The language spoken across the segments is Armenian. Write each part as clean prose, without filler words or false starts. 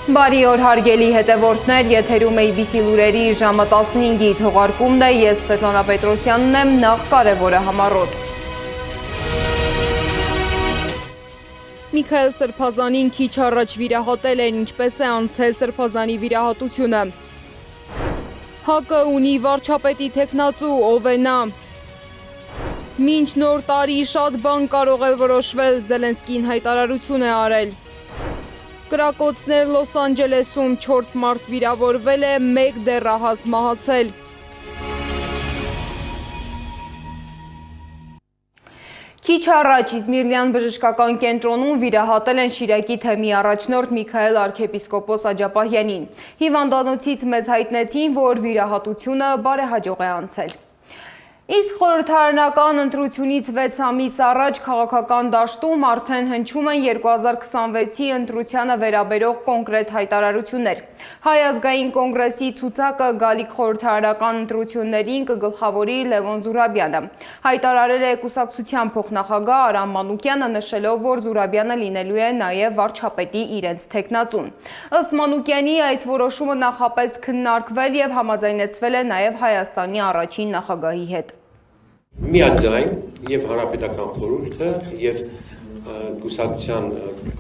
Բարի օր հարգելի հետևորդներ, եթերում ABC լուրերի ժամը 15-ի թողարկումն է, ես Սվետլանա Պետրոսյանն եմ, նախ կարևորը համառոտ։ Միքայել Սրբազանին քիչ առաջ վիրահատել են, ինչպես է անցել Սրբազանի վիրահատությունը։ ՀԱԿ-ը ունի վարչապետի թեկնածու, ով է նա։ Մինչ նոր տարի շատ բան կարող է որոշվել, Զելենսկին հայտարարություն է արել։ Կրակոցներ Լոս Անջելեսում 4 մարդ վիրավորվել է, 1 դեռահաս մահացել։ Քիչ առաջ Իզմիրլյան բժշկական կենտրոնում վիրահատել են Շիրակի թեմի առաջնորդ Միքայել արքեպիսկոպոս Աջապահյանին։ Հիվանդանոցից մեզ հայտնեցին, որ վիրահատությունը բարեհաջող է անցել։ Իսկ խորհրդարանական ընտրությունից 6 ամիս առաջ քաղաքական դաշտում արդեն հնչում են 2026-ի ընտրությանը վերաբերող կոնկրետ հայտարարություններ։ Հայ ազգային կոնգրեսի ցուցակը գալիք խորհրդարանական ընտրություններին կգլխավորի Լևոն Զուրաբյանը։ Հայտարարել է կուսակցության փոխնախագահ Արամ Մանուկյանը, նշելով, որ Զուրաբյանը լինելու է նաև վարչապետի իրենց թեկնածուն։ Ըստ Մանուկյանի, այս որոշումը նախապես քննարկվել եւ համաձայնեցվել է նաև Հայաստանի առաջին նախագահի հետ։ Միաձայն եւ հանրապետական խորհուրդը եւ կուսակցության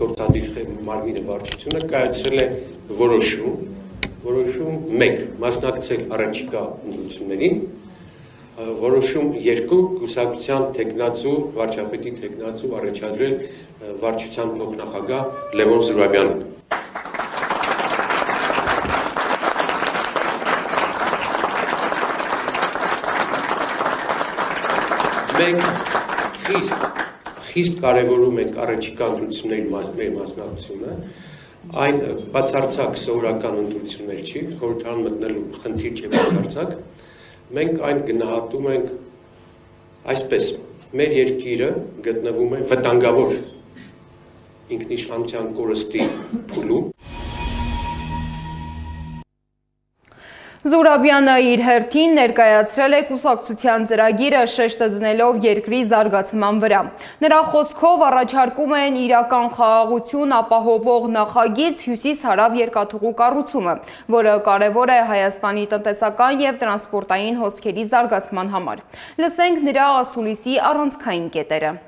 գործադիր մարմինը վարչությունը կայացրել է որոշում 1 մասնակցել առաջիկա ընտրություններին, որոշում 2 կուսակցության թեկնածու, վարչապետի թեկնածու առաջադրել վարչության փոխնախագահ Լևոն Զուրաբյանին։ Մենք խիստ կարևորում ենք առաջիկա ընտրությունների մեր մասնակցությունը, այն բացարձակ սովորական ընտրություններ չի, խորհրդարան մտնելու խնդիր չի բացարձակ, մենք այն գնահատում ենք այսպես, մեր երկիրը գտնվում է վտանգավոր ինքնիշխանության կորստի փուլում։ Զուրաբյանը իր հերթին ներկայացրել է կուսակցության ծրագիրը, շեշտը դնելով երկրի զարգացման վրա։ Նրա խոսքով առաջարկում են իրական խաղաղություն ապահովող նախագիծ Հյուսիս-Հարավ երկաթուղու կառուցումը, որը կարևոր է Հայաստանի տնտեսական և տրանսպորտային հոսքերի զարգացման համար։ Լսենք նրա ասուլիսի առանցքային կետերը։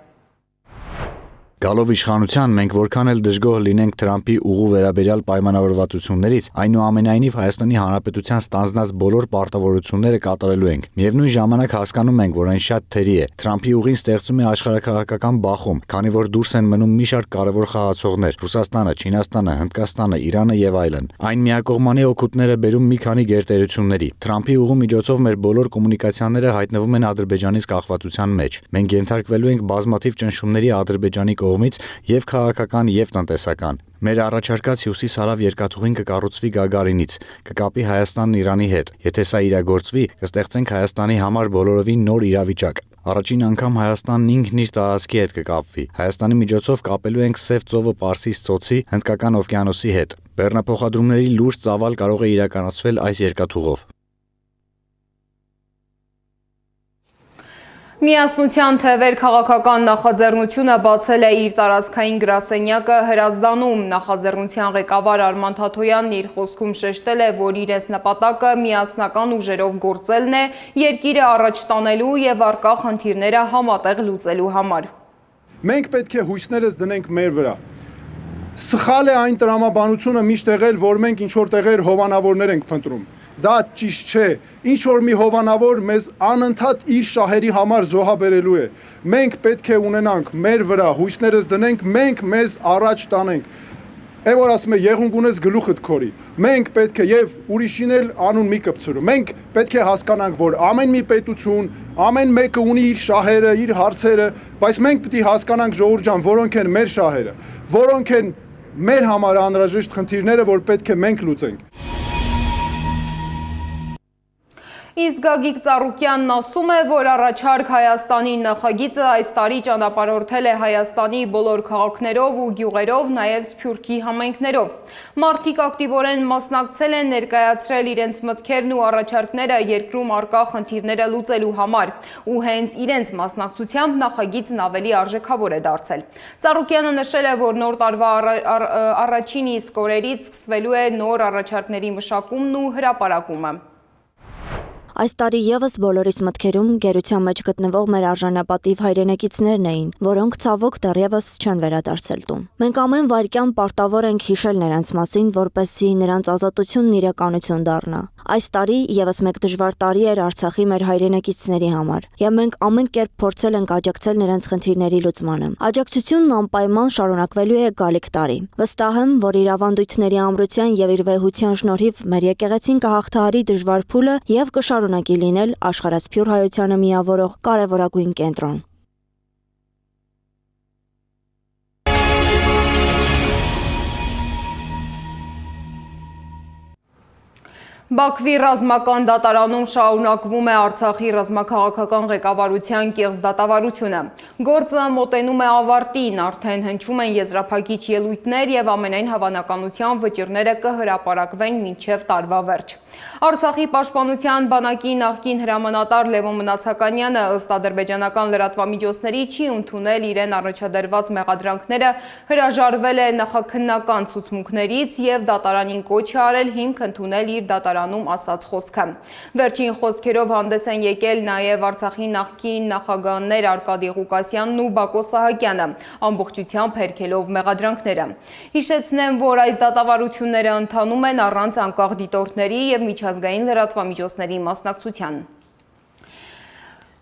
Գալով իշխանության, մենք որքան էլ դժգոհ լինենք Թրամփի ուղու վերաբերյալ պայմանավորվածություններից, այնուամենայնիվ Հայաստանի Հանրապետության ստանձնած բոլոր պարտավորությունները կատարելու ենք։ Միևնույն ժամանակ հասկանում ենք, որ այն շատ թերի է։ Թրամփի ուղին ստեղծում է աշխարհաքաղաքական բախում, քանի որ դուրս են մնում մի շարք կարևոր խաղացողներ՝ Ռուսաստանը, Չինաստանը, Հնդկաստանը, Իրանը եւ այլն։ Այն միակողմանի օգուտները բերում մի քանի գերտերությունների։ Թրամփի ուղու միջոցով մեր բոլոր կոմունիկացիաները հայտնվում են Ադրբեջանից կախվածության մեջ։ Մենք ենթարկվելու ենք բազմաթիվ ճնշումների Ադրբեջանի կողմից եւ քաղաքական եւ տնտեսական։ Մեր առաջարկած Հյուսիս-Հարավ երկաթուղին կկառուցվի Գագարինից, կկապի Հայաստանն Իրանի հետ։ Եթե սա իրագործվի, կստեղծենք Հայաստանի համար բոլորովին նոր իրավիճակ։ Առաջին անգամ Հայաստանն ինքն իր տարածքի հետ կկապվի։ Հայաստանի միջոցով կապելու ենք Սև ծովը Պարսից ծոցի, Հնդկական օվկիանոսի հետ։ Բեռնափոխադրումների լուրջ ծավալ կարող է իրականացվել այս երկաթուղով։ Միասնության թևեր քաղաքական նախաձեռնությունը բացել է իր տարածքային գրասենյակը Հրազդանում։ Նախաձեռնության ղեկավար Արման Թաթոյանն իր խոսքում շեշտել է, որ իրենց նպատակը միասնական ուժերով գործելն է, երկիրը առաջ տանելու եւ առկա խնդիրները համատեղ լուծելու համար։ Մենք պետք է հույսներս դնենք մեր վրա։ Սխալ է այն տրամաբանությունը միշտ եղել, որ մենք ինչ-որ տեղեր հովանավորներ ենք փնտրում։ Դա ճիշտ չէ, ինչ որ մի հովանավոր մեզ անընդհատ իր շահերի համար զոհաբերելու է։ Մենք պետք է ունենանք մեր վրա, հույսներս դնենք, մենք մեզ առաջ տանենք։ Է որ ասում է եղունգ ունես գլուխդ քորի։ Մենք պետք է եւ ուրիշին էլ անուն մի կպցրու։ Մենք պետք է հասկանանք, որ ամեն մի պետություն, ամեն մեկը ունի իր շահերը, իր հարցերը, բայց մենք պետք է հասկանանք ժողովուրդ ջան, որոնք են մեր շահերը, որոնք են մեր համար անհրաժեշտ խնդիրները, որ պետք է մենք լուծենք։ Իսկ Գագիկ Ծառուկյանն ասում է, որ առաջարկ Հայաստանի նախագիծը այս տարի ճանապարհորդել է Հայաստանի բոլոր քաղաքներով ու գյուղերով, նաև Սփյուռքի համայնքներով։ Մարդիկ ակտիվորեն մասնակցել են, ներկայացրել իրենց մտքերն ու առաջարկները երկրում առկա խնդիրները լուծելու համար, ու հենց իրենց մասնակցությամբ նախագիծն ավելի արժեքավոր է դարձել։ Ծառուկյանը նշել է, որ նոր տարվա առաջին իսկ օրերից սկսվելու է նոր առաջարկների մշակումն ու հրապարակումը։ Այս տարի եւս բոլորիս մտքերում գերության մեջ գտնվող մեր արժանապատիվ հայրենակիցներն էին, որոնք ցավոք դեռևս չեն վերադարձել տուն։ Մենք ամեն վայրկյան պարտավոր ենք հիշել նրանց մասին, որպեսզի նրանց ազատությունն իրականություն դառնա։ Այս տարի եւս մեկ դժվար տարի էր Արցախի մեր հայրենակիցների համար, եւ մենք ամեն կերպ փորձել ենք աջակցել նրանց խնդիրների լուծմանը։ Աջակցությունն անպայման շարունակվելու է գալիք տարի։ Վստահ եմ, որ իր ավանդույթների ամրության եւ իր վեհության շնորհիվ մեր եկեղեցին կհաղթահարի դժվար փուլը եւ կշարունակի լինել աշխարհասփյուռ հայությանը միավորող կարևորագույն կենտրոն։ Բաքվի ռազմական դատարանում շարունակվում է Արցախի ռազմաքաղաքական ղեկավարության կեղծ դատավարությունը։ Գործը մոտենում է ավարտին, արդեն հնչում են եզրափակիչ ելույթներ եւ ամենայն հավանականությամբ վճիռները կհրապարակվեն մինչև տարվա վերջ։ Արցախի պաշտպանության բանակի նախկին հրամանատար Լևոն Մնացականյանը ըստ ադրբեջանական լրատվամիջոցների չի ընդունել իրեն առաջադրված մեղադրանքները, հրաժարվել է նախաքննական ցուցմունքներից եւ դատարանին կոչ է արել հիմք ընդունել իր դատարանում ասած խոսքը։ Վերջին խոսքերով հանդես են եկել նաեւ Արցախի նախկին նախագահներ Արկադի Ղուկասյանն ու Բակո Սահակյանը, ամբողջությամբ հերքելով մեղադրանքները։ Հիշեցնեմ, որ այս դատավարությունները ընթանում են առանց անկախ դիտորդների եւ միջազգային լրատվամիջոցների մասնակցության։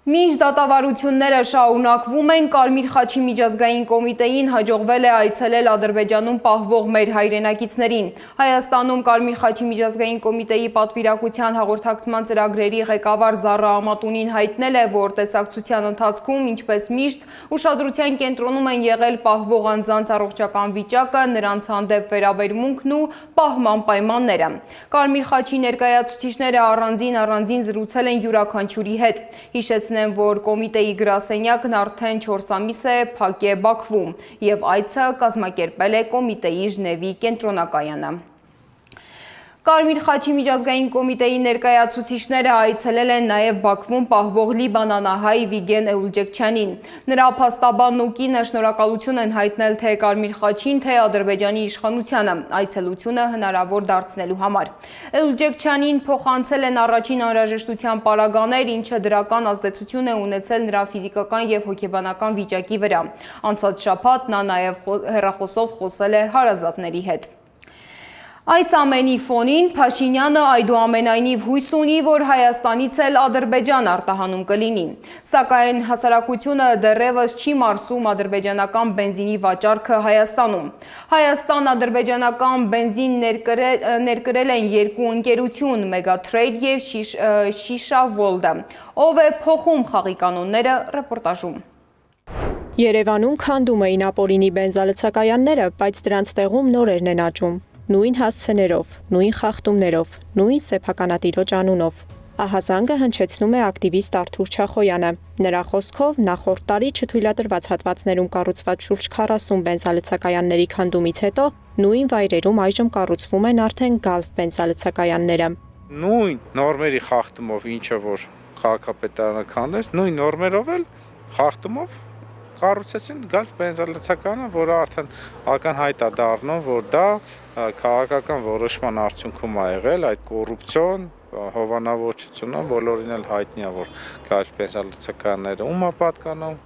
Մինչ դատավարությունները շարունակվում են, Կարմիր խաչի միջազգային կոմիտեին հաջողվել է այցելել Ադրբեջանում պահվող մեր հայրենակիցներին։ Հայաստանում Կարմիր խաչի միջազգային կոմիտեի պատվիրակության հաղորդակցման ծրագրերի ղեկավար Զառա Ամատունին հայտնել է, որ տեսակցության ընթացքում, ինչպես միշտ, ուշադրության կենտրոնում են եղել պահվող անձանց առողջական վիճակը, նրանց հանդեպ վերաբերմունքն ու պահման պայմանները։ Կարմիր խաչի ներկայացուցիչները առանձին զրուցել են յուրաքանչյուրի հետ։ Հիշեցնեմ, որ կոմիտեի գրասենյակն արդեն 4 ամիս է փակ է Բաքվում եւ այցը կազմակերպել է կոմիտեի Ժնևի կենտրոնակայանը։ Կարմիր խաչի միջազգային կոմիտեի ներկայացուցիչները այցելել են նաև Բաքվում պահվող լիբանանահայ Վիգեն Էուլջեքչյանին։ Նրա փաստաբանն ու կինը շնորհակալություն են հայտնել թե Կարմիր խաչին, թե Ադրբեջանի իշխանությանը այցելությունը հնարավոր դարձնելու համար։ Էուլջեքչյանին փոխանցել են առաջին անհրաժեշտության պարագաներ, ինչը դրական ազդեցություն է ունեցել նրա ֆիզիկական եւ հոգեբանական վիճակի վրա։ Անցած շաբաթ նա նաև հեռախոսով խոսել է հարազատների հետ։ Այս ամենի ֆոնին Փաշինյանը այդուամենայնիվ հույս ունի, որ Հայաստանից էլ Ադրբեջան արտահանում կլինի։ Սակայն հասարակությունը դեռևս չի մարսում ադրբեջանական բենզինի վաճառքը Հայաստանում։ Հայաստան-ադրբեջանական բենզին ներկրել են երկու ընկերություն՝ Մեգատրեյդ եւ Շիշա Վոլդը։ Ով է փոխում խաղի կանոնները ռեպորտաժում։ Երևանում քանդում էին ապօրինի բենզալցակայանները, բայց դրանց տեղում նորերն են աճում։ Նույն հասցեներով, նույն խախտումներով, նույն սեփականատիրոջ անունով։ Ահազանգը հնչեցնում է ակտիվիստ Արթուր Չախոյանը։ Նրա խոսքով նախորդ տարի չթույլատրված հատվածներում կառուցված շուրջ 40 բենզալցակայանների քանդումից հետո նույն վայրերում այժմ կառուցվում են արդեն գալֆ բենզալցակայանները։ Նույն նորմերի խախտումով, ինչը որ քաղաքապետարանը քանդեց, նույն նորմերով էլ խախտումով կառուցեցին գալֆ բենզալցակայանը, որը արդեն ակնհայտ է դառնում, որ դա քաղաքական որոշման արդյունքում է եղել, այդ կոռուպցիոն, հովանավորչությունը բոլորին էլ հայտնի է, որ գալֆ բենզալցակայանները ում է պատկանում։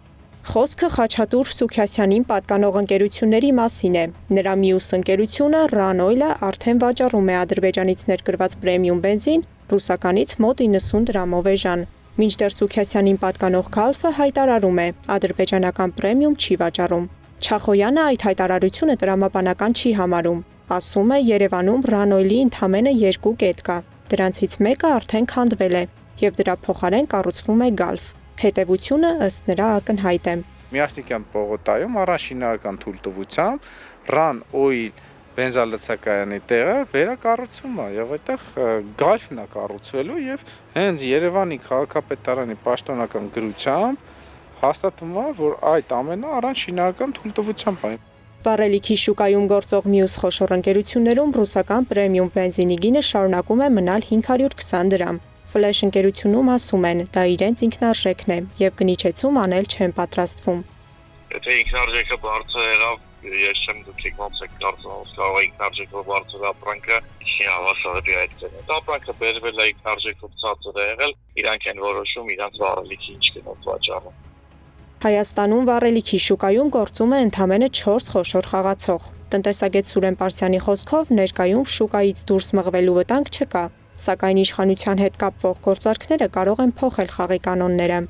Խոսքը Խաչատուր Սուքյասյանին պատկանող ընկերությունների մասին է։ Նրա մյուս ընկերությունը Ռանոյլը արդեն վաճառում է Ադրբեջանից ներկրված պրեմիում բենզին, ռուսականից մոտ 90 դրամով էժան։ Մինչդեռ Սուքյասյանին պատկանող Գալֆը հայտարարում է, ադրբեջանական պրեմիում չի վաճառում։ Չախոյանը այդ հայտարարությունը տրամաբանական չի համարում։ Ասում է, Երևանում Ռանոյլի ընդամենը 2 կետ կա։ Դրանցից մեկը արդեն քանդվել է, եւ դրա փոխարեն կառուցվում է Գալֆ։ Հետևությունը ըստ նրա ակնհայտ է։ Միասնիկյան պողոտայում առանց շինարարական թույլտվությամբ Run Oil բենզալցակայանի տեղը վերակառուցում է եւ այդտեղ գալֆն է կառուցվելու եւ հենց Երևանի քաղաքապետարանի պաշտոնական գրությամբ հաստատվում է, որ այդ ամենը առանց շինարարական թույլտվությամբ է։ Վառելիքի շուկայում գործող մյուս խոշոր ընկերություններում ռուսական պրեմիում բենզինի գինը շարունակում է մնալ 520 դրամ։ Ֆլեշ ընկերությունում ասում են, դա իրենց ինքնարժեքն է եւ գնիչեցում անել չեն պատրաստվում։ Եթե ինքնարժեքը բարձր եղավ, ես չեմ դուք ոնց եք կարծում, կարող է ինքնարժեքը բարձր ապրանքը չի հավասարի այդ դեպքում։ Ապրանքը բերվել է ինքնարժեքով ցածր է եղել, իրանք են որոշում իրանք վառելիքի ինչ գնով վաճառում։ Հայաստանում վառելիքի շուկայում գործում է ընդամենը 4 խոշոր խաղացող։ Տնտեսագետ Սուրեն Պարսյանի խոսքով ներկայում շուկայից դուրս մղվելու վտանգ չկա, սակայն իշխանության հետ կապվող գործարքները կարող են փոխել խաղի կանոնները։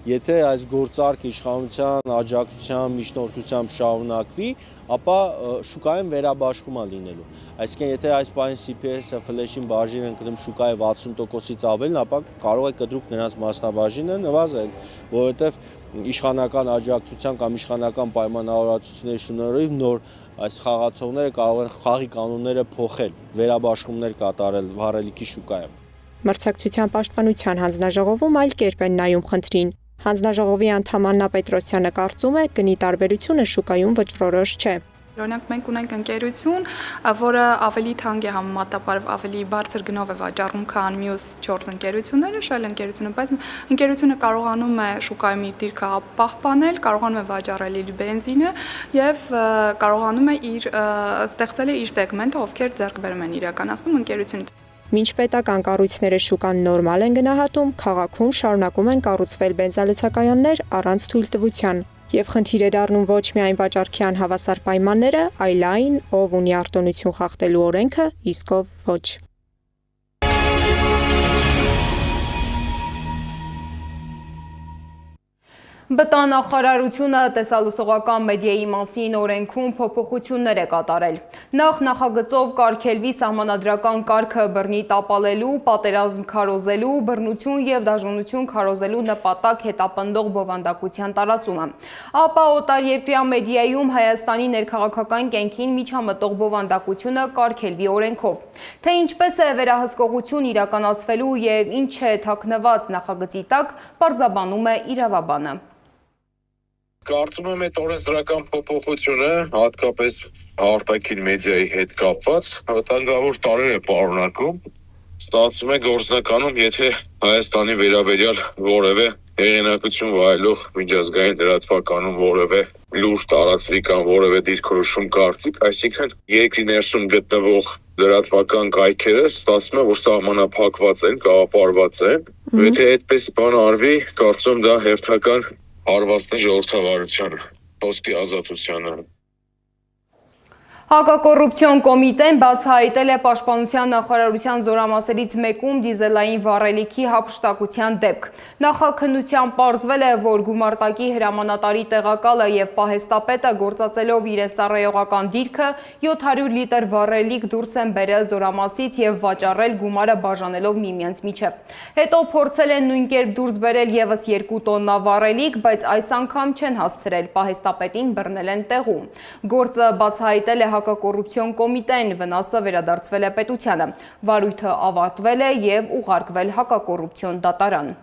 Եթե այս գործարք իշխանության աջակցությամբ, միջնորդությամբ շարունակվի, ապա շուկայում վերաբաշխում է լինելու։ Այսինքն, եթե այս պահին CPS-ը ֆլեշին բաժին են գնում շուկայի 60%-ից ավելին, ապա կարող է կտրուկ նրանց մասնաբաժինը նվազել, որովհետև իշխանական աջակցության կամ իշխանական պայմանավորվածությունների շնորհիվ նոր այս խաղացողները կարող են խաղի կանոնները փոխել, վերաբաշխումներ կատարել վառելիքի շուկայում։ Մրցակցության պաշտպանության հանձնաժողովում այլ կերպ են նայում խնդրին։ Հանձնաժողովի անդամ Աննա Պետրոսյանը կարծում է, գնի տարբերությունը շուկայում վճռորոշ չէ։ Օրինակ մենք ունենք ընկերություն, որը ավելի թանկ է համեմատաբար ավելի բարձր գնով է վաճառում, քան մյուս 4 ընկերությունները, շահել ընկերությունը, բայց ընկերությունը կարողանում է շուկայում իր դիրքը պահպանել, կարողանում է վաճառել իր բենզինը եւ կարողանում է ստեղծել իր սեգմենտը, ովքեր ձեռքբերում են իրականացնում ընկերությունից։ Մինչ պետական կառույցները շուկան նորմալ են գնահատում, քաղաքում շարունակում են կառուցվել բենզալցակայաններ առանց թույլտվության։ Եվ խնդիր է դառնում ոչ միայն վաճառքի անհավասար պայմանները, այլ այն, ով ունի արտոնություն խախտելու օրենքը, իսկ ով ոչ։ Բտանախարարությունը տեսալուսողական մեդիայի մասին օրենքում փոփոխություններ է կատարել։ Նախագծով կարգելվի սահմանադրական կարգը բռնի տապալելու, պատերազմ քարոզելու, բռնություն եւ դաժանություն քարոզելու նպատակ հետապնդող բովանդակության տարածումը։ Ապա օտարերկրյա մեդիայում Հայաստանի ներքաղաքական կյանքին միջամտող բովանդակությունը կարգելվի օրենքով։ Թե ինչպես է վերահսկողություն իրականացվելու եւ ինչ է թաքնված նախագծի տակ, պարզաբանում է իրավաբանը։ Կարծում եմ այդ օրենսդրական փոփոխությունը հատկապես արտաքին մեդիայի հետ կապված վտանգավոր տարրեր է պարունակում։ Ստացվում է գործնականում, եթե Հայաստանի վերաբերյալ որևէ հեղինակություն վայելող միջազգային լրատվականում որևէ լուր տարածվի կամ որևէ դիրքորոշում կարծիք, այսինքն երկրի ներսում գտնվող լրատվական կայքերը ստացվում է, որ սահմանափակված են, կաղապարված են։ Եթե այդպես բան արվի, կարծում դա հերթական հարվածն է ժողովրդավարությանը, խոսքի ազատությանը։ Հակակոռուպցիոն կոմիտեն բացահայտել է Պաշտպանության նախարարության զորամասերից մեկում դիզելային վառելիքի հափշտակության դեպք։ Նախաքննության պարզվել է, որ գումարտակի հրամանատարի տեղակալը եւ պահեստապետը գործածելով իրենց ծառայողական դիրքը 700 լիտր վառելիք դուրս են բերել զորամասից եւ վաճառել գումարը բաժանելով միմյանց միջև։ Հետո փորձել են նույն կերպ դուրս բերել եւս 2 տոննա վառելիք, բայց այս անգամ չեն հասցրել, պահեստապետին բռնել են տեղում։ Գործը բացահայտել է Հակակոռուպցիոն կոմիտեն, վնասը վերադարձվել է պետությանը, վարույթը ավարտվել է եւ ուղարկվել հակակոռուպցիոն դատարան։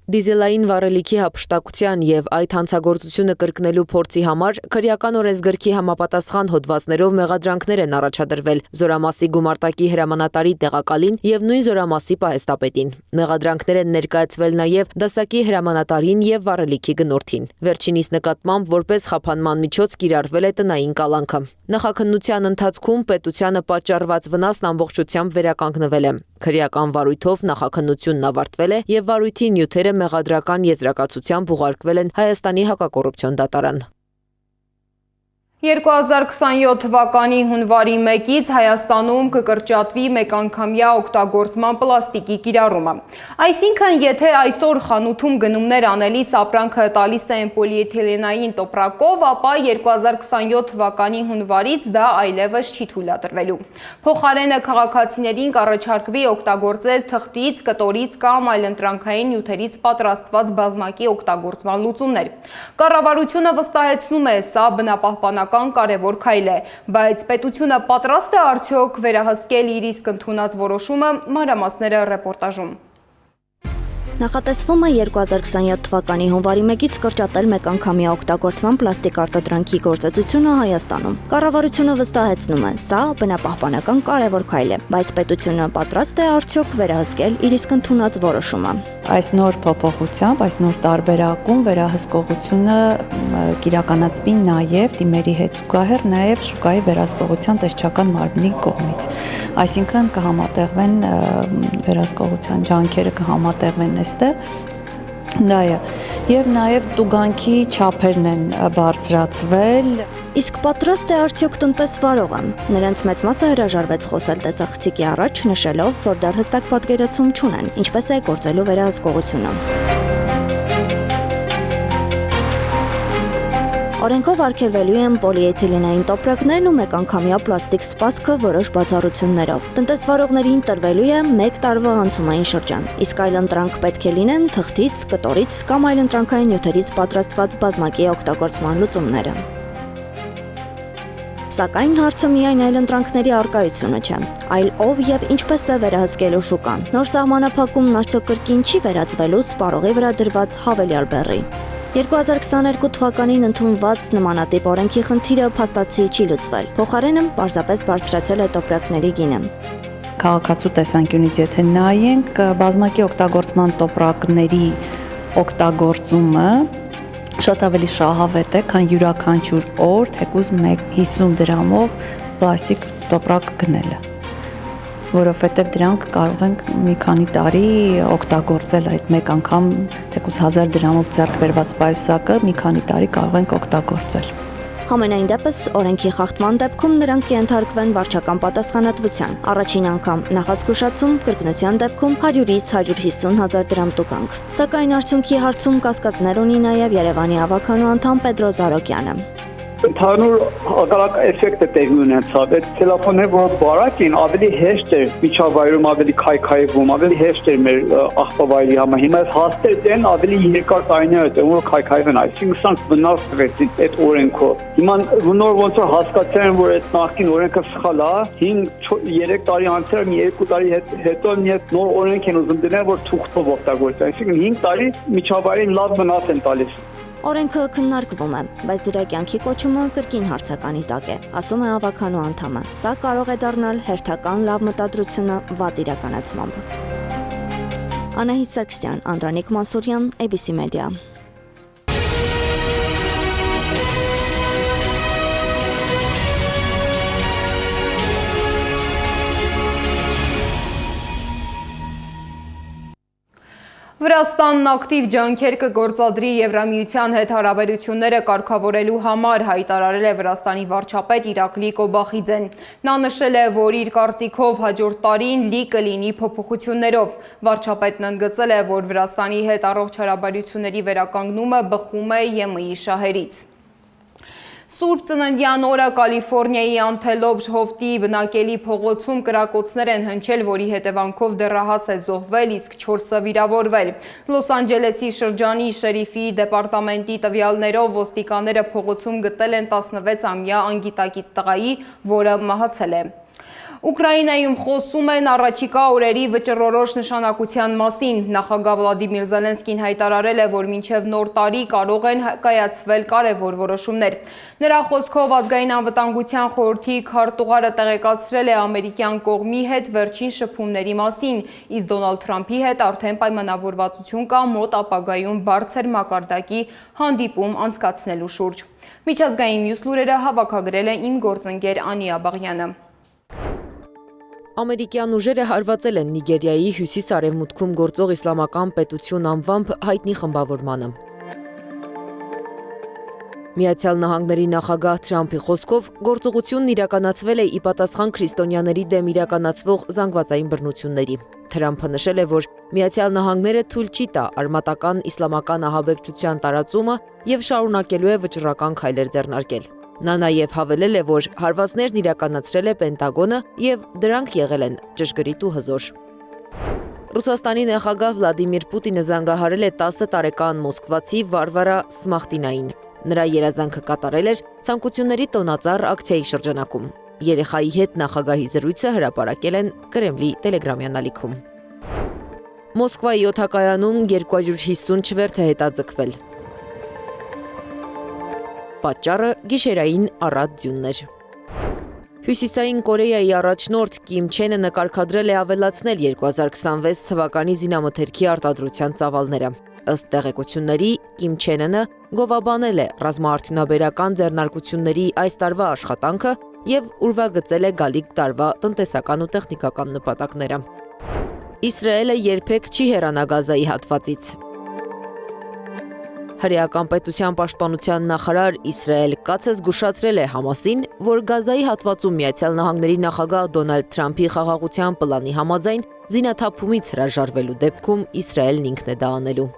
Դիզելային վառելիքի հափշտակության եւ այդ հանցագործությունը կրկնելու փորձի համար քրեական օրենսգրքի համապատասխան հոդվածներով մեղադրանքներ են առաջադրվել զորամասի գումարտակի հրամանատարի տեղակալին եւ նույն զորամասի պահեստապետին։ Մեղադրանքներ են ներկայացվել նաեւ դասակի հրամանատարին եւ վառելիքի գնորդին։ Վերջինիս նկատմամբ որպես խափանման միջոց կիրառվել է տնային կալանքը։ Նախաքննության ընթացքում պետությանը պատճառված վնասն ամբողջությամբ վերականգնվել է։ Քրեական վարույթով նախաքննությունն ավարտվել է եւ վարույթի նյութերը մեղադրական եզրակացությամբ ուղարկվել են Հայաստանի հակակոռուպցիոն դատարան։ 2027 թվականի հունվարի 1-ից Հայաստանում կկրճատվի մեկանգամյա օգտագործման պլաստիկի կիրառումը։ Այսինքն, եթե այսօր խանութում գնումներ անելիս ապրանքը տալիս են պոլիէթիլենային տոպրակով, ապա 2027 թվականի հունվարից դա այլևս չի թույլատրվելու։ Փոխարենը քաղաքացիներին կառաջարկվի օգտագործել թղթից, կտորից կամ այլընտրանքային նյութերից պատրաստված բազմակի օգտագործման լուծումներ։ Կառավարությունը վստահեցնում է, սա բնապահպանական պաշտպանական կարևոր քայլ է, բայց պետությունը պատրաստ է արդյոք վերահսկել իր իսկ ընդունած որոշումը, մանրամասները ռեպորտաժում։ Նախատեսվում է 2027 թվականի հունվարի 1-ից կրճատել մեկանգամյա օգտագործման պլաստիկ արտադրանքի գործածությունը Հայաստանում։ Կառավարությունը վստահեցնում է, սա բնապահպանական կարևոր քայլ է, բայց պետությունը պատրաստ է արդյոք վերահսկել իր իսկ ընդունած որոշումը։ Այս նոր փոփոխությամբ, այս նոր տարբերակում վերահսկողությունը կիրականացվի նաև դիմերի հետ զուգահեռ նաև շուկայի վերահսկողության տեսչական մարմնի կողմից։ Այսինքն կհամատեղվեն վերահսկողության ջանքերը կհամատեղվեն այստեղ։ Դա է։ Եվ նաև տուգանքի չափերն են բարձրացվել։ Իսկ պատրաստ է արդյոք տնտեսվարողը։ Նրանց մեծ մասը հրաժարվեց խոսել տեսախցիկի առաջ, նշելով, որ դեռ հստակ պատկերացում չունեն, ինչպես է գործելու վերահսկողությունը։ Օրենքով արգելվելու են պոլիէթիլենային տոպրակներն ու մեկանգամյա պլաստիկ սպասքը որոշ բացառություններով։ Տնտեսվարողներին տրվելու է 1 տարվա անցումային շրջան, իսկ այլընտրանք պետք է լինեն թղթից, կտորից կամ այլընտրանքային նյութերից պատրաստված բազմակի օգտագործման լուծումները։ Սակայն հարցը միայն այլընտրանքների առկայությունը չէ, այլ ով եւ ինչպես է վերահսկելու շուկան։ Նոր սահմանափակումն արդյոք կրկին չի վերածվելու սպառողի վրա դրված հավելյալ բեռի։ 2022 թվականին ընդունված նմանատիպ օրենքի խնդիրը փաստացի չի լուծվել։ Փոխարենը պարզապես բարձրացել է տոպրակների գինը։ Քաղաքացու տեսանկյունից եթե նայենք, բազմակի օգտագործման տոպրակների օգտագործումը շատ ավելի շահավետ է, քան յուրաքանչյուր օր թեկուզ 50 դրամով պլաստիկ տոպրակ գնելը, որովհետև դրանք կարող ենք մի քանի տարի օգտագործել այդ մեկ անգամ թեկուզ 1000 դրամով ձեռք բերված պայուսակը մի քանի տարի կարող ենք օգտագործել։ Համենայն դեպս օրենքի խախտման դեպքում նրանք կենթարկվեն վարչական պատասխանատվության։ Առաջին անգամ նախազգուշացում, կրկնության դեպքում 100-ից 150 հազար դրամ տուգանք։ Սակայն արդյունքի հարցում կասկածներ ունի նաև Երևանի ավականու անդամ Պետրո Զարոկյանը։ Ընդհանուր հակառակ էֆեկտը տեղի ունեցավ։ Այդ տելեֆոնները, որ բարակ են, ավելի հեշտ էր միջավայրում, ավելի քայքայվում, ավելի հեշտ էր մեր աղբավայրի համար։ Հիմա այս հաստեր են ավելի երկար տարիներ են, որ քայքայվեն, այսինքն սրանք վնաս տվեցին այդ օրենքով։ Հիմա նոր ոնց որ հասկացել են, որ այդ նախկին օրենքը սխալ է, 5-3 տարի անցել, մի 2 տարի հետո մի նոր օրենք են ուզում դնել, որ թուղթով օգտագործեն։ Այսինքն 5 տարի միջավայրին լավ վնաս են տալիս։ Օրենքը քննարկվում է, բայց դրա կյանքի կոչումը կրկին հարցականի տակ է, ասում է ավականու անդամը։ Սա կարող է դառնալ հերթական լավ մտադրությունը վատ իրականացմամբ։ Անահիտ Սարգսյան, Անդրանիկ Մանսուրյան, ABC Media։ Վրաստանն ակտիվ ջանքեր կգործադրի Եվրամիության հետ հարաբերությունները կարգավորելու համար, հայտարարել է Վրաստանի վարչապետ Իրակլի Կոբախիձեն։ Նա նշել է, որ իր կարծիքով հաջորդ տարին լի կլինի փոփոխություններով։ Վարչապետն ընդգծել է, որ Վրաստանի հետ առողջ հարաբերությունների վերականգնումը բխում է ԵՄ-ի շահերից։ Սուրբ Ծննդյան օրը Կալիֆոռնիայի Անթելոպ հովտի բնակելի փողոցում կրակոցներ են հնչել, որի հետևանքով դեռահաս է զոհվել, իսկ 4-ը վիրավորվել։ Լոս Անջելեսի շրջանի շերիֆի դեպարտամենտի տվյալներով ոստիկանները փողոցում գտել են 16-ամյա անգիտակից տղայի, որը մահացել է։ Ուկրաինայում խոսում են առաջիկա օրերի վճռորոշ նշանակության մասին։ Նախագահ Վլադիմիր Զելենսկին հայտարարել է, որ մինչև նոր տարի կարող են կայացվել կարևոր որոշումներ։ Նրա խոսքով ազգային անվտանգության խորհրդի քարտուղարը տեղեկացրել է ամերիկյան կողմի հետ վերջին շփումների մասին, իսկ Դոնալդ Թրամփի հետ արդեն պայմանավորվածություն կա մոտ ապագայում բարձր մակարդակի հանդիպում անցկացնելու շուրջ։ Միջազգային մյուս լուրերը հավաքագրել է իմ գործընկեր Անի Աբաղյանը։ Ամերիկյան ուժերը հարվածել են Նիգերիայի հյուսիս-արևմուտքում գործող իսլամական պետություն անվամբ հայտնի խմբավորմանը։ Միացյալ Նահանգների նախագահ Թրամփի խոսքով գործողությունն իրականացվել է ի պատասխան քրիստոնյաների դեմ իրականացվող զանգվածային բռնությունների։ Թրամփը նշել է, որ Միացյալ Նահանգները թույլ չի տա արմատական իսլամական ահաբեկչության տարածումը եւ շարունակելու է վճռական քայլեր ձեռնարկել։ Նա նաև հավելել է, որ հարվածներն իրականացրել է Պենտագոնը եւ դրանք եղել են ճշգրիտ ու հզոր։ Ռուսաստանի նախագահ Վլադիմիր Պուտինը զանգահարել է 10 տարեկան մոսկվացի Վարվարա Սմախտինային։ Նրա երազանքը կատարել էր Ցանկությունների տոնածառ ակցիայի շրջանակում։ Երեխայի հետ նախագահի զրույցը հրապարակել են Կրեմլի տելեգրամյան ալիքում։ Մոսկվայի օդակայանում 250 չվերթ է հետաձգվել։ Պատճառը գիշերային առատ ձյուններ։ Հյուսիսային Կորեայի առաջնորդ Կիմ Չենը նկարքադրել է ավելացնել 2026 թվականի զինամթերքի արտադրության ծավալները։ Ըստ տեղեկությունների, Կիմ Չենը գովաբանել է ռազմաարդյունաբերական ձեռնարկությունների այս տարվա աշխատանքը և ուրվագծել է գալիք տարվա տնտեսական ու տեխնիկական նպատակները։ Իսրայելը երբեք չի հեռանա Գազայի հատվածից։ Հրեական պետության պաշտպանության նախարար Իսրայել Կացը զգուշացրել է Համասին, որ Գազայի հատվածում Միացյալ Նահանգների նախագահ Դոնալդ Թրամփի խաղաղության պլանի համաձայն զինաթափումից հրաժարվելու դեպքում Իսրայելն ինքն է դա անելու։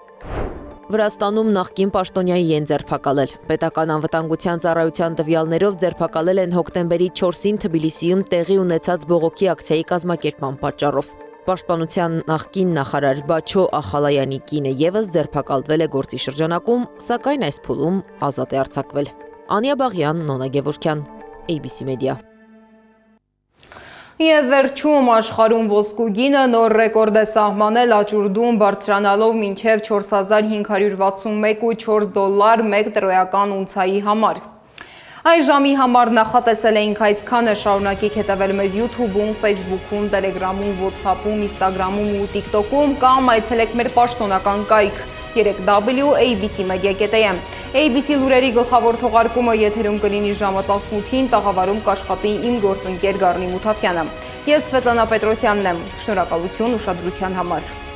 Վրաստանում նախկին պաշտոնյայի են ձերբակալել։ Պետական անվտանգության ծառայության տվյալներով ձերբակալել են հոկտեմբերի 4-ին Թբիլիսիում տեղի ունեցած բողոքի ակցիայի կազմակերպման պատճառով։ Պաշտպանության նախկին նախարար Բաչո Ախալայանի կինը ևս ձերբակալվել է գործի շրջանակում, սակայն այս փուլում ազատ է արձակվել։ Անիա Բաղյան, Նոնա Գևորգյան, ABC Media։ Եվ վերջում աշխարհում ոսկու գինը նոր ռեկորդ է սահմանել աճուրդում բարձրանալով մինչև 4561.4 դոլար 1 տրոյական ունցայի համար։ Այս ժամի համար նախատեսել էինք այսքանը, շարունակեք հետևել մեզ YouTube-ում, Facebook-ում, Telegram-ում, WhatsApp-ում, Instagram-ում ու TikTok-ում կամ այցելեք մեր պաշտոնական կայք 3w.abcmedia.am։ ABC լուրերի գլխավոր թողարկումը եթերում կլինի ժամը 18-ին, տաղավարում կաշխատի իմ գործընկեր Գառնի Մութաֆյանը։ Ես Սվետլանա Պետրոսյանն եմ։ Շնորհակալություն ուշադրության համար։